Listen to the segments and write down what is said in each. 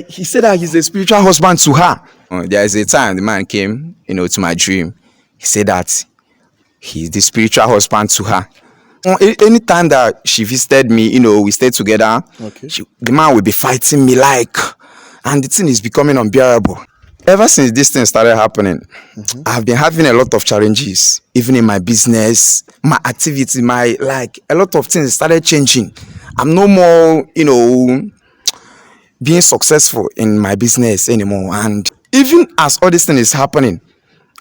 He said that he's a spiritual husband to her. There is a time the man came, to my dream. He said that he's the spiritual husband to her. Anytime that she visited me, we stayed together. Okay. The man will be fighting me and the thing is becoming unbearable. Ever since this thing started happening, I've been having a lot of challenges, even in my business, my activity, a lot of things started changing. I'm no more, being successful in my business anymore. And even as all this thing is happening,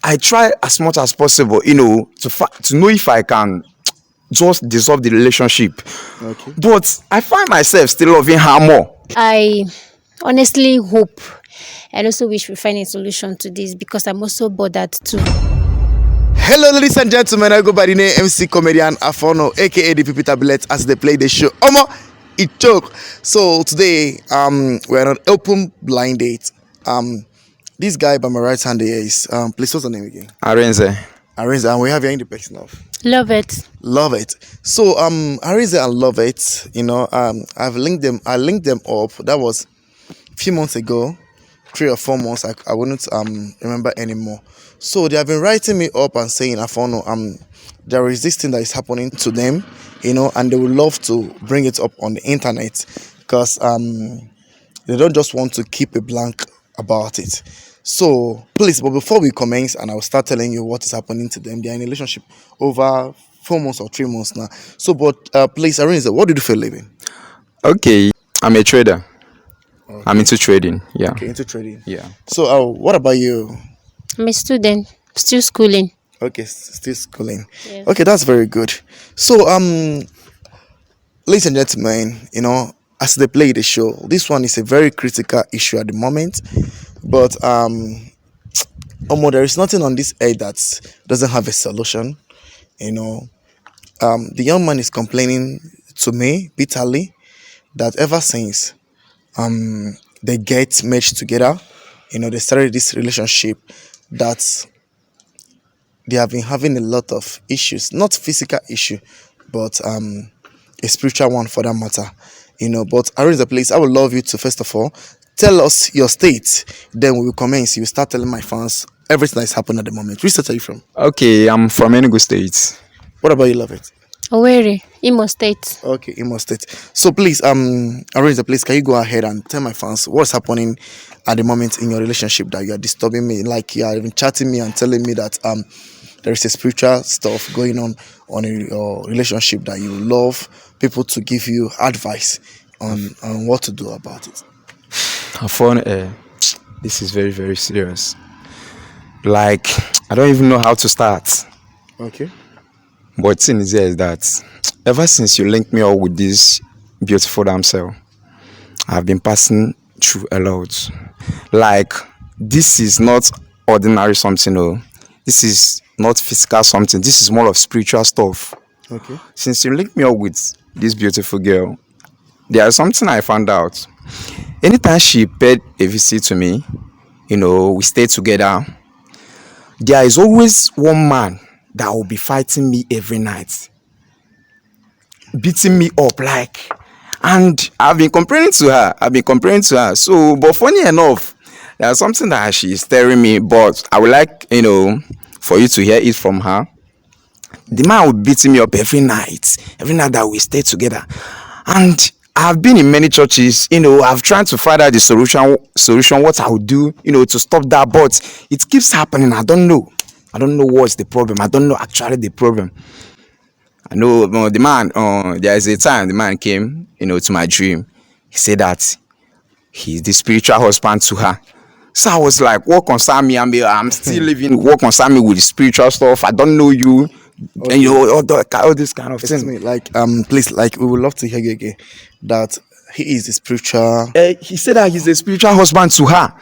I try as much as possible, to know if I can just dissolve the relationship. Okay. But I find myself still loving her more. I honestly hope and also wish we find a solution to this because I'm also bothered too. Hello, ladies and gentlemen. I go by the name MC Comedian Afono, aka the People Tablet, as they play the show. Omo, it joke. So today, we're on an open blind date. This guy by my right hand here is please, what's the name again? Arenze. Arinze, and we have here in the person of Love it. Love It. So Arinze and Love It, I linked them up. That was a few months ago, 3 or 4 months. I wouldn't remember anymore. So they have been writing me up and saying, Afono, there is this thing that is happening to them, and they would love to bring it up on the internet because they don't just want to keep a blank about it. So please, but before we commence, and I'll start telling you what is happening to them. They are in a relationship over 4 months or 3 months now. So, but please, Arinze, what do you do for a living? Okay, I'm a trader. Okay. I'm into trading. Yeah. Okay, into trading. Yeah. So, what about you? I'm a student, still schooling. Okay, still schooling. Yes. Okay, that's very good. So, ladies and gentlemen, as they play the show, this one is a very critical issue at the moment. But there is nothing on this earth that doesn't have a solution. The young man is complaining to me bitterly that ever since they get merged together, they started this relationship, that they have been having a lot of issues, not physical issue, but a spiritual one for that matter. But Arinze, please, I would love you to first of all tell us your state. Then we will commence. You start telling my fans everything that is happening at the moment. Which state are you from? Okay, I'm from Enugu State. What about you, Love It? Owerri, Imo State. Okay, Imo State. So please, Arinze, please, can you go ahead and tell my fans what's happening at the moment in your relationship that you are disturbing me? Like you are even chatting me and telling me that there is a spiritual stuff going on in your relationship that you love people to give you advice on what to do about it. I found this is very, very serious. I don't even know how to start. Okay. But the thing is here is that ever since you linked me up with this beautiful damsel, I've been passing through a lot. This is not ordinary something, no. This is not physical something. This is more of spiritual stuff. Okay. Since you linked me up with this beautiful girl, there is something I found out. Anytime she paid a visit to me, we stayed together, there is always one man that will be fighting me every night, beating me up and I've been complaining to her. So, but funny enough, there's something that she is telling me, but I would like, for you to hear it from her. The man will beat me up every night that we stay together. And I've been in many churches, I've tried to find out the solution, what I would do, to stop that, but it keeps happening. I don't know what's the problem. I don't know actually the problem. I know the man, there is a time the man came, to my dream. He said that he's the spiritual husband to her. So I was like, what concern me? I'm still living, what concern me with the spiritual stuff? I don't know you. Okay. And all this kind of thing. Please, we would love to hear you again. That he is a spiritual. He said that he's a spiritual husband to her.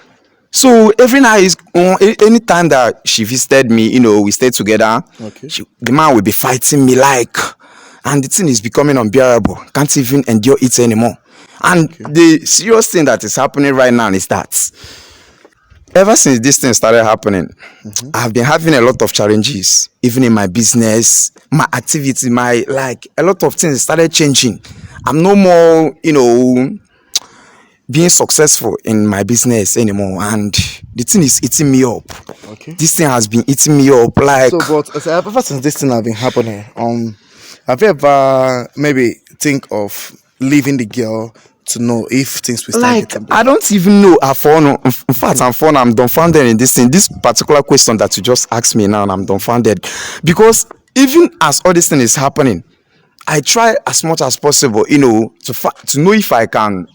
So every night, anytime that she visited me, we stayed together. Okay. The man will be fighting me and the thing is becoming unbearable. Can't even endure it anymore. And the serious thing that is happening right now is that ever since this thing started happening, I've been having a lot of challenges, even in my business, my activity, a lot of things started changing. I'm no more, being successful in my business anymore, and the thing is eating me up. Okay. This thing has been eating me up. Like, So, but ever since this thing have been happening, have you ever maybe think of leaving the girl to know if things will start like getting I better? don't even know. In fact, I'm dumbfounded in this thing. This particular question that you just asked me now, and I'm dumbfounded because even as all this thing is happening, I try as much as possible, to know if I can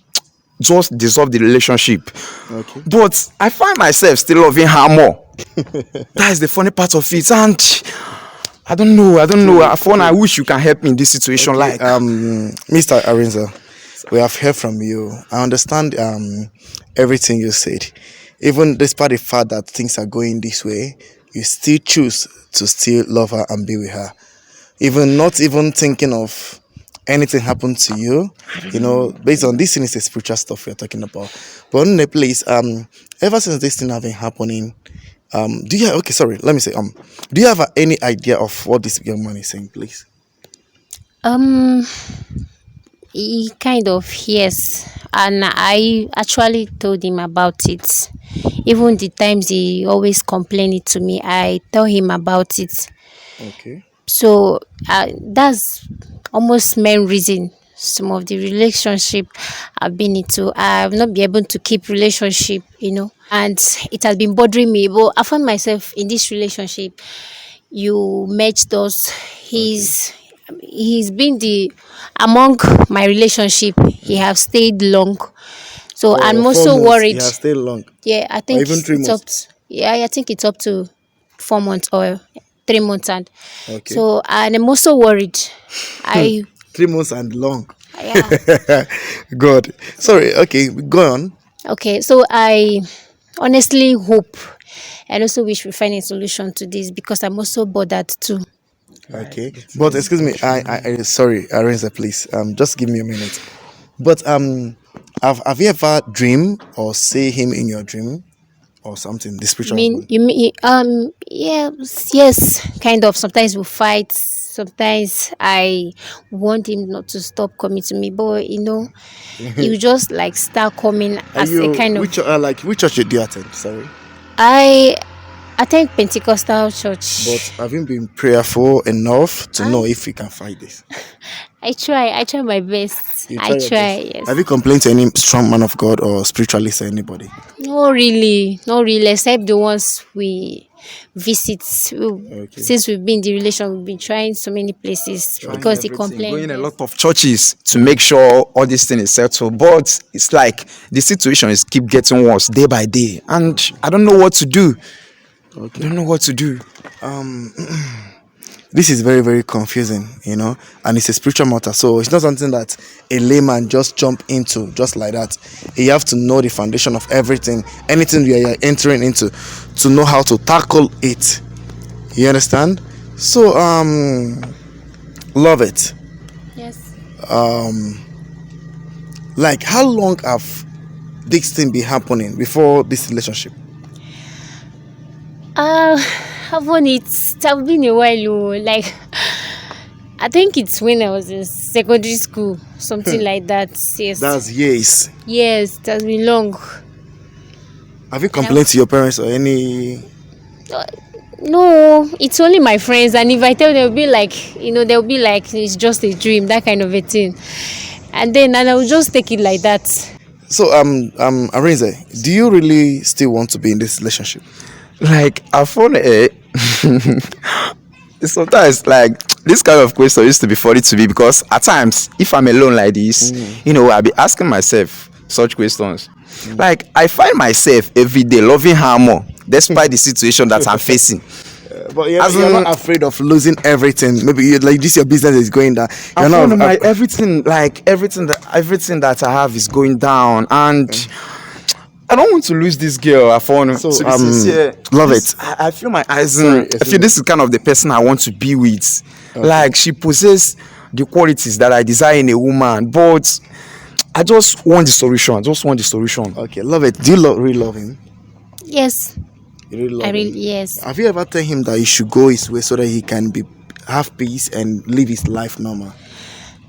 just dissolve the relationship. Okay. But I find myself still loving her more. That is the funny part of it, and I don't know. I wish you can help me in this situation. Okay, Like, Mr. Arinza, we have heard from you. I understand everything you said. Even despite the fact that things are going this way, you still choose to still love her and be with her. Even not even thinking of anything happened to you, based on this thing is the spiritual stuff we're talking about. But in the place, ever since this thing have been happening, do you okay, sorry, let me say, do you have any idea of what this young man is saying, please? Um, kind of, yes. And I actually told him about it. Even the times he always complained it to me, I tell him about it. Okay. So that's almost main reason some of the relationship I've been into. I've not been able to keep relationship, and it has been bothering me. But I found myself in this relationship. You matched us. He's been the among my relationship. He have stayed long. So For I'm four also months, he worried. has stayed long, Yeah, I or think even three it's up. months. Yeah, I think it's up to 4 months or 3 months, and Okay. so and I'm also worried. I 3 months and long. Yeah. God. Sorry. Okay. Go on. Okay, so I honestly hope and also wish we find a solution to this because I'm also bothered too. Okay. But excuse me. I sorry, Arenza, please. Just give me a minute. But have you ever dream or see him in your dream or something? The You spiritual mean husband. you mean yes, kind of. Sometimes we fight. Sometimes I want him not to stop coming to me, but you just like start coming Are as a you kind which of. which church do you attend? Sorry. I attend Pentecostal church. But have you been prayerful enough to know I if you can fight this? I try my best. You I try your best. try, Have you yes. complained to any strong man of God or spiritualist or anybody? Not really, except the ones we visit. Okay. Since we've been in the relation, we've been trying so many places trying because he everything, complained. going a Yes. lot of churches to make sure all this thing is settled. But it's like the situation is keep getting worse day by day, and I don't know what to do. I Okay. don't know what to do. This is very, very confusing, and it's a spiritual matter. So it's not something that a layman just jump into just like that. You have to know the foundation of everything, anything you're entering into, to know how to tackle it. You understand? So, love it. Yes. Like, how long have this thing been happening before this relationship? Haven't it have been a while, like I think it's when I was in secondary school, something like that. Yes. That's years. Yes, it has been long. Have you And complained to your parents or any? no, it's only my friends, and if I tell them, they'll be like it's just a dream, that kind of a thing, and I will just take it like that. So, Arinze, do you really still want to be in this relationship? Like I found sometimes like this kind of question used to be funny to me because at times if I'm alone like this, I'll be asking myself such questions. Like I find myself every day loving her more despite the situation that I'm facing. But you're, As you're in, not afraid of losing everything. Maybe you like this, your business is going down. You're I not. found my everything, like everything that I have is going down, and I don't want to lose this girl. I found So, to be sincere. love this, it. I feel my eyes. Sorry, I excuse feel me. this is kind of the person I want to be with. Like she possesses the qualities that I desire in a woman, but I just want the solution. Okay, love it. Do you really love him? Yes, You really I love really him. yes. Have you ever told him that he should go his way so that he can have peace and live his life normal?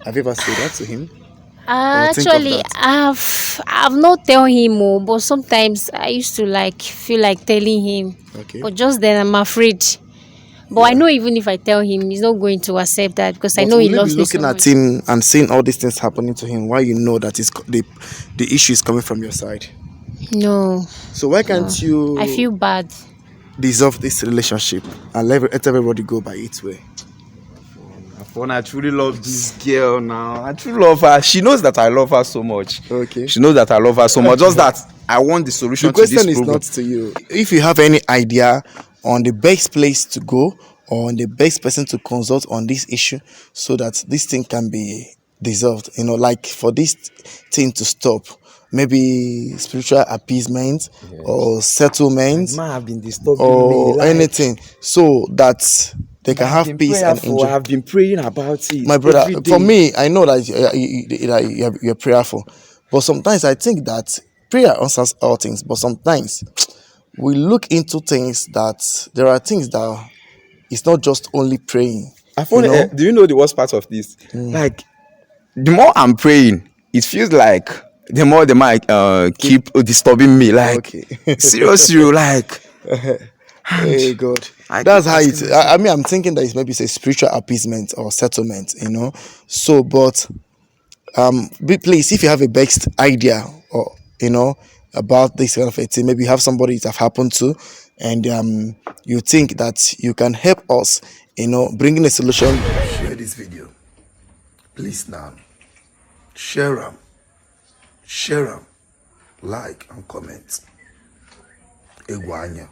Have you ever said that to him? or think of Actually, that? I've not tell him more, but sometimes I used to like feel like telling him. Okay. But just then I'm afraid. But I Yeah. know even if I tell him, he's not going to accept that because I But know he will you be loves me so looking at much. him and seeing all these things happening to him? Why you know that the issue is coming from your side? No, So why no. can't I you feel bad. dissolve this relationship and let everybody go by its way? I truly love this girl now. I truly love her. She knows that I love her so much. Okay. She knows that I love her so much. Just that I want the The solution to this question is problem. not to you. If you have any idea on the best place to go or on the best person to consult on this issue so that this thing can be dissolved, like for this thing to stop, maybe spiritual appeasement or settlement The man have been disturbing me. or Like anything so that they can I've have been peace and prayerful. enjoy. I've been praying about it My brother, every for day. me, I know that you're prayerful, but sometimes I think that prayer answers all things. But sometimes we look into things that there are things that it's not just only praying, I you found. know. Do you know the worst part of this? Like the more I'm praying, it feels like the more the mic Keep keep disturbing me. Like okay. seriously, like Hey and God, I keep that's how asking it. myself. I mean, I'm thinking that it's maybe say spiritual appeasement or settlement. So, but please, if you have a best idea or about this kind of a thing, maybe you have somebody it have happened to, and you think that you can help us, bringing a solution. Share this video, please now. Share 'em, like and comment. Egwanya.